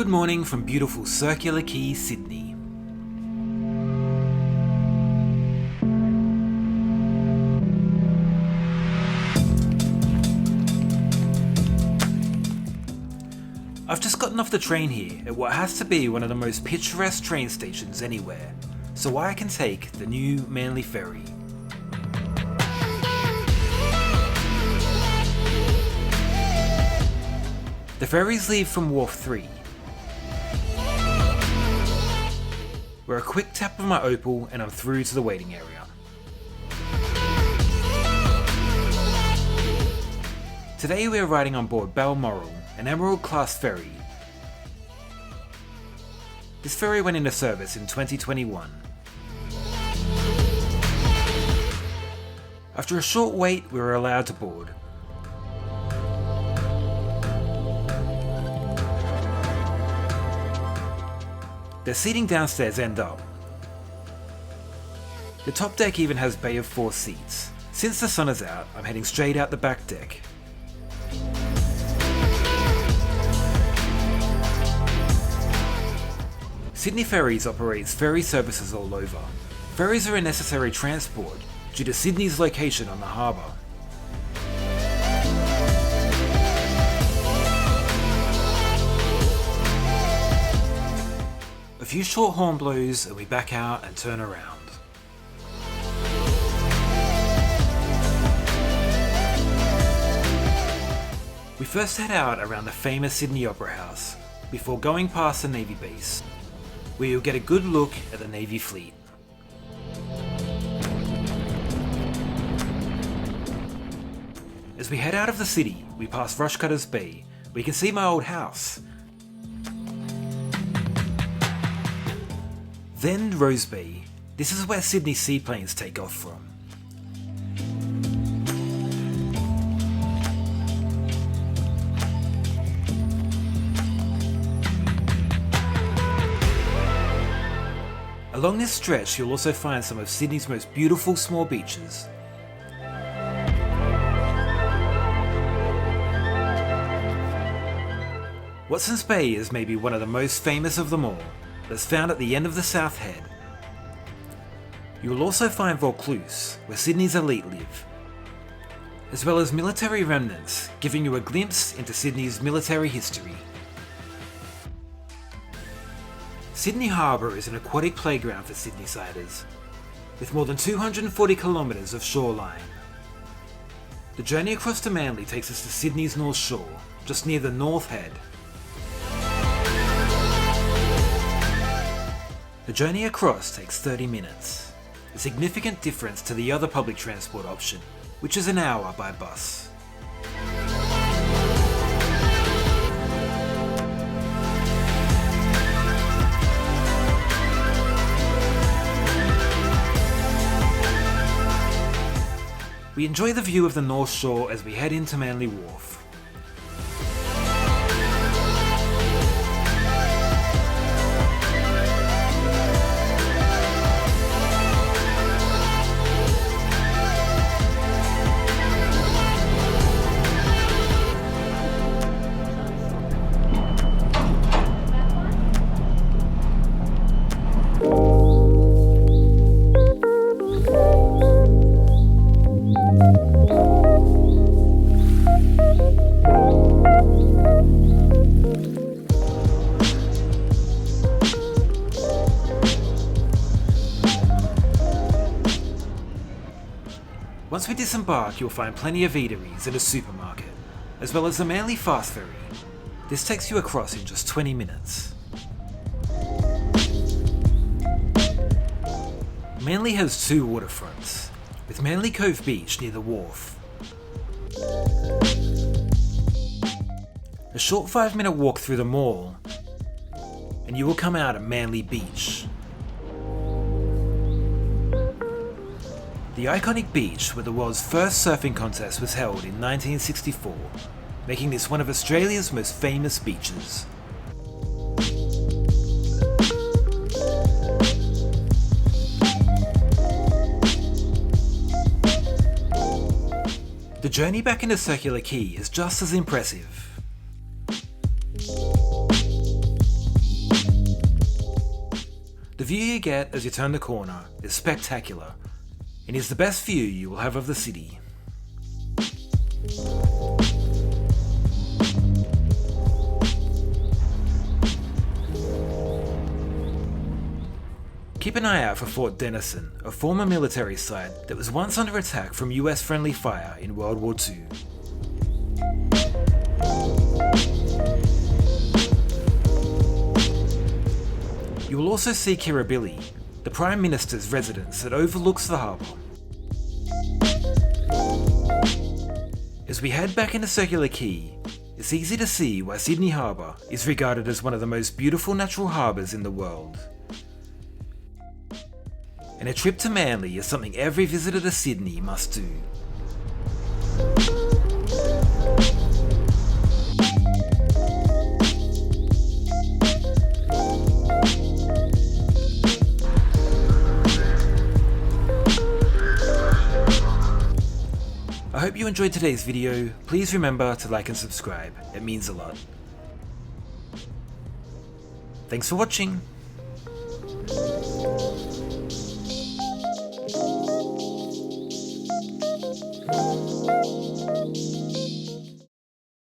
Good morning from beautiful Circular Quay, Sydney. I've just gotten off the train here at what has to be one of the most picturesque train stations anywhere, so I can take the new Manly Ferry. The ferries leave from Wharf 3, where a quick tap of my opal and I'm through to the waiting area. Today we are riding on board Balmoral, an Emerald class ferry. This ferry went into service in 2021. After a short wait, we were allowed to board. The seating downstairs end up. The top deck even has bay of 4 seats. Since the sun is out, I'm heading straight out the back deck. Sydney Ferries operates ferry services all over. Ferries are a necessary transport due to Sydney's location on the harbour. A few short horn blows and we back out and turn around. We first head out around the famous Sydney Opera House before going past the Navy base, where you'll get a good look at the Navy fleet. As we head out of the city, we pass Rushcutters Bay, where you can see my old house. Then Rose Bay. This is where Sydney seaplanes take off from. Along this stretch, you'll also find some of Sydney's most beautiful small beaches. Watson's Bay is maybe one of the most famous of them all. That's found at the end of the South Head. You will also find Vaucluse, where Sydney's elite live, as well as military remnants, giving you a glimpse into Sydney's military history. Sydney Harbour is an aquatic playground for Sydneysiders, with more than 240 kilometres of shoreline. The journey across to Manly takes us to Sydney's North Shore, just near the North Head. The journey across takes 30 minutes, a significant difference to the other public transport option, which is an hour by bus. We enjoy the view of the North Shore as we head into Manly Wharf. Once we disembark, you'll find plenty of eateries and a supermarket, as well as the Manly Fast Ferry. This takes you across in just 20 minutes. Manly has 2 waterfronts, with Manly Cove Beach near the wharf. A short 5-minute walk through the mall, and you will come out at Manly Beach. The iconic beach where the world's first surfing contest was held in 1964, making this one of Australia's most famous beaches. The journey back into Circular Quay is just as impressive. The view you get as you turn the corner is spectacular, and is the best view you will have of the city. Keep an eye out for Fort Denison, a former military site that was once under attack from US friendly fire in World War II. You will also see Kirribilli, the Prime Minister's residence that overlooks the harbour. As we head back into Circular Quay, it's easy to see why Sydney Harbour is regarded as one of the most beautiful natural harbours in the world. And a trip to Manly is something every visitor to Sydney must do. I hope you enjoyed today's video. Please remember to like and subscribe, it means a lot. Thanks for watching.